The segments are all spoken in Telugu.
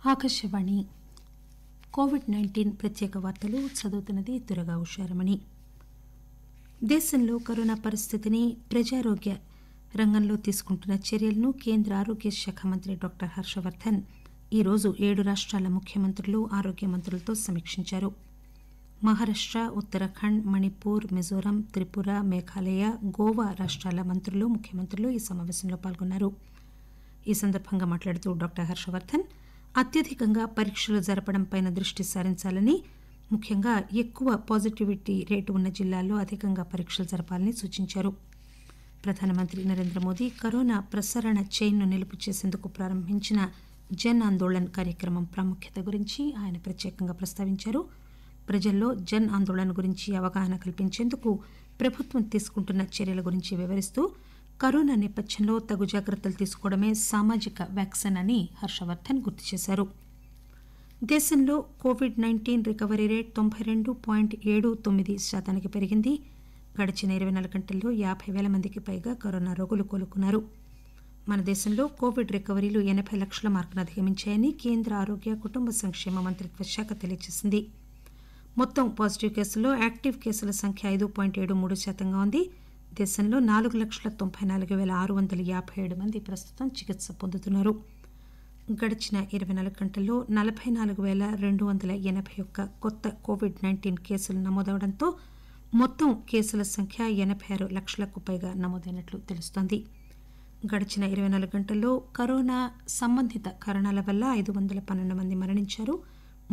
ఆకాశవాణి కోవిడ్-19 ప్రత్యేక వార్తలు చదువుతున్నది దుర్గా ఉషారమణి. దేశంలో కరోనా పరిస్థితిని, ప్రజారోగ్య రంగంలో తీసుకుంటున్న చర్యలను కేంద్ర ఆరోగ్య శాఖ మంత్రి డాక్టర్ హర్షవర్దన్ ఈరోజు 7 రాష్టాల ముఖ్యమంత్రులు, ఆరోగ్య మంత్రులతో సమీక్షించారు. మహారాష్ట, ఉత్తరాఖండ్, మణిపూర్, మిజోరాం, త్రిపుర, మేఘాలయ, గోవా రాష్టాల మంత్రులు, ముఖ్యమంత్రులు ఈ సమావేశంలో పాల్గొన్నారు. ఈ సందర్భంగా మాట్లాడుతూ డాక్టర్ హర్షవర్దన్ అత్యధికంగా పరీక్షలు జరపడంపై దృష్టి సారించాలని, ముఖ్యంగా ఎక్కువ పాజిటివిటీ రేటు ఉన్న జిల్లాల్లో అధికంగా పరీక్షలు జరపాలని సూచించారు. ప్రధానమంత్రి నరేంద్ర మోదీ కరోనా ప్రసరణ చైన్ను నిలుపు చేసేందుకు ప్రారంభించిన జన్ ఆందోళన్ కార్యక్రమం ప్రాముఖ్యత గురించి ఆయన ప్రత్యేకంగా ప్రస్తావించారు. ప్రజల్లో జన్ ఆందోళన్ గురించి అవగాహన కల్పించేందుకు ప్రభుత్వం తీసుకుంటున్న చర్యల గురించి వివరిస్తూ కరోనా నేపథ్యంలో తగు జాగ్రత్తలు తీసుకోవడమే సామాజిక వ్యాక్సిన్ అని హర్షవర్దన్ గుర్తు చేశారు. దేశంలో కోవిడ్-19 రికవరీ రేటు 92.79% పెరిగింది. గడిచిన 24 గంటల్లో 50,000 మందికి పైగా కరోనా రోగులు కోలుకున్నారు. మన దేశంలో కోవిడ్ రికవరీలు 80 లక్షల మార్కును అధిగమించాయని కేంద్ర ఆరోగ్య, కుటుంబ సంక్షేమ మంత్రిత్వ శాఖ తెలియజేసింది. మొత్తం పాజిటివ్ కేసుల్లో యాక్టివ్ కేసుల సంఖ్య 5.73% ఉంది. దేశంలో 4,94,657 మంది ప్రస్తుతం చికిత్స పొందుతున్నారు. గడిచిన 24 గంటల్లో 44,281 కొత్త కోవిడ్-19 కేసులు నమోదవడంతో మొత్తం కేసుల సంఖ్య 86 లక్షలకు పైగా నమోదైనట్లు తెలుస్తోంది. గడిచిన 24 గంటల్లో కరోనా సంబంధిత కారణాల వల్ల 512 మంది మరణించారు.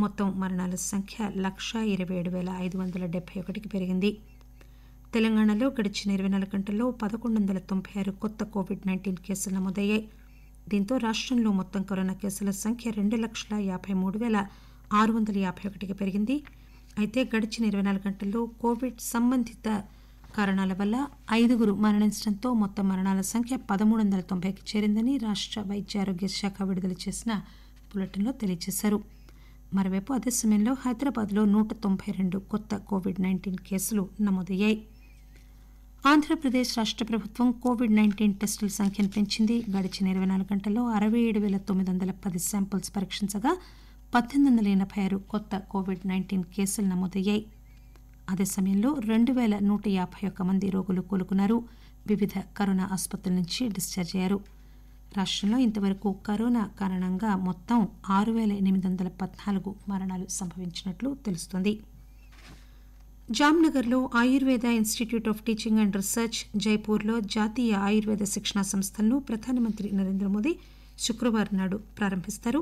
మొత్తం మరణాల సంఖ్య 1,27,571కి పెరిగింది. తెలంగాణలో గడిచిన 24 గంటల్లో 1,196 కొత్త కోవిడ్-19 కేసులు నమోదయ్యాయి. దీంతో రాష్టంలో మొత్తం కరోనా కేసుల సంఖ్య 2,53,651కి పెరిగింది. అయితే గడిచిన 24 గంటల్లో కోవిడ్ సంబంధిత కారణాల వల్ల 5 మరణించడంతో మొత్తం మరణాల సంఖ్య 1,390కి చేరిందని రాష్ట వైద్య ఆరోగ్య శాఖ విడుదల చేసిన బులెటిన్లో తెలియజేశారు. మరోవైపు అదే సమయంలో హైదరాబాద్లో 192 కొత్త కోవిడ్-19 కేసులు నమోదయ్యాయి. ఆంధ్రప్రదేశ్ రాష్ట ప్రభుత్వం కోవిడ్-19 టెస్టుల సంఖ్యను పెంచింది. గడిచిన 24 గంటల్లో 67,910 శాంపిల్స్ పరీక్షించగా 1,886 కొత్త కోవిడ్-19 కేసులు నమోదయ్యాయి. అదే సమయంలో 2,151 మంది రోగులు కోలుకున్నారు. వివిధ కరోనా ఆసుపత్రుల నుంచి డిశ్చార్జ్ అయ్యారు. రాష్టంలో ఇంతవరకు కరోనా కారణంగా మొత్తం 6,814 మరణాలు సంభవించినట్లు తెలుస్తోంది. జామ్నగర్లో Ayurveda institute of teaching and research, జైపూర్లో జాతీయ ఆయుర్వేద శిక్షణా సంస్థలను ప్రధానమంత్రి నరేంద్ర మోదీ శుక్రవారం నాడు ప్రారంభిస్తారు.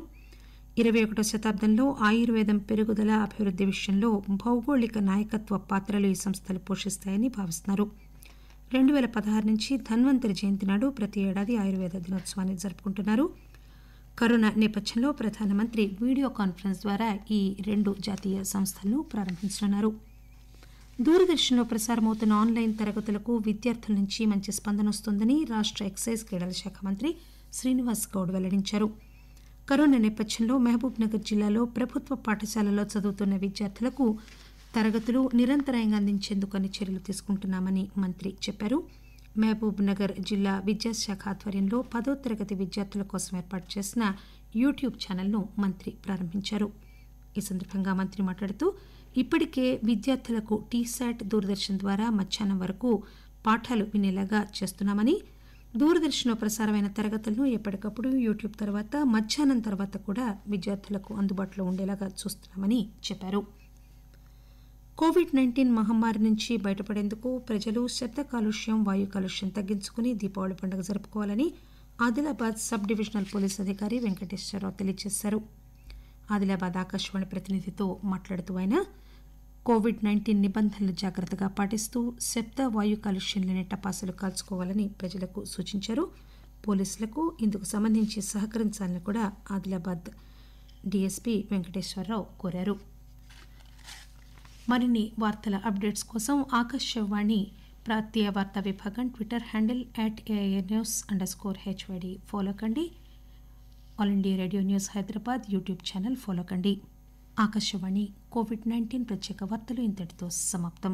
21వ శతాబ్దంలో ఆయుర్వేదం పెరుగుదల, అభివృద్ది విషయంలో భౌగోళిక నాయకత్వ పాత్రలు ఈ సంస్థలు పోషిస్తాయని భావిస్తున్నారు. 2016 నుంచి ధన్వంతరి జయంతి నాడు ప్రతి ఏడాది ఆయుర్వేద దినోత్సవాన్ని జరుపుకుంటున్నారు. కరోనా నేపథ్యంలో ప్రధానమంత్రి వీడియో కాన్ఫరెన్స్ ద్వారా ఈ 2 జాతీయ సంస్థలను ప్రారంభించనున్నారు. దూరదర్శన్లో ప్రసారమవుతున్న ఆన్లైన్ తరగతులకు విద్యార్థుల నుంచి మంచి స్పందన వస్తోందని రాష్ట ఎక్సైజ్, క్రీడల శాఖ మంత్రి శ్రీనివాస్ గౌడ్ వెల్లడించారు. కరోనా నేపథ్యంలో మహబూబ్ నగర్ జిల్లాలో ప్రభుత్వ పాఠశాలలో చదువుతున్న విద్యార్థులకు తరగతులు నిరంతరాయంగా అందించేందుకు అన్ని చర్యలు తీసుకుంటున్నామని మంత్రి చెప్పారు. మహబూబ్ నగర్ జిల్లా విద్యాశాఖ ఆధ్వర్యంలో 10వ తరగతి విద్యార్థుల కోసం ఏర్పాటు చేసిన యూట్యూబ్ ఛానల్ను మంత్రి ప్రారంభించారు. ఈ సందర్భంగా మంత్రి మాట్లాడుతూ ఇప్పటికే విద్యార్థులకు టీశాట్, దూరదర్శన్ ద్వారా మధ్యాహ్నం వరకు పాఠాలు వినేలాగా చేస్తున్నామని, దూరదర్శన్లో ప్రసారమైన తరగతులను ఎప్పటికప్పుడు యూట్యూబ్ తర్వాత మధ్యాహ్నం తర్వాత కూడా విద్యార్థులకు అందుబాటులో ఉండేలాగా చూస్తున్నామని చెప్పారు. కోవిడ్-19 మహమ్మారి నుంచి బయటపడేందుకు ప్రజలు శబ్ద కాలుష్యం, వాయు కాలుష్యం తగ్గించుకుని దీపావళి పండుగ జరుపుకోవాలని ఆదిలాబాద్ సబ్ డివిజనల్ పోలీస్ అధికారి వెంకటేశ్వరరావు తెలియజేశారు. ఆదిలాబాద్ ఆకాశవాణి ప్రతినిధితో మాట్లాడుతూ ఆయన కోవిడ్-19 నిబంధనలు జాగ్రత్తగా పాటిస్తూ శబ్ద, వాయు కాలుష్యం లేని టపాసులు కాల్చుకోవాలని ప్రజలకు సూచించారు. పోలీసులకు ఇందుకు సంబంధించి సహకరించాలని కూడా ఆదిలాబాద్ డీఎస్పీ వెంకటేశ్వరరావు కోరారు. మరిన్ని వార్తల అప్డేట్స్ కోసం ఆకాశవాణి ప్రాంతీయ వార్తా విభాగం ట్విట్టర్ హ్యాండిల్ @AIRnews_HYD ఫాలో కండి. All India radio news Hyderabad YouTube channel follow కండి. ఆకాశవాణి కోవిడ్-19 ప్రత్యేక వార్తలు ఇంతటితో సమాప్తం.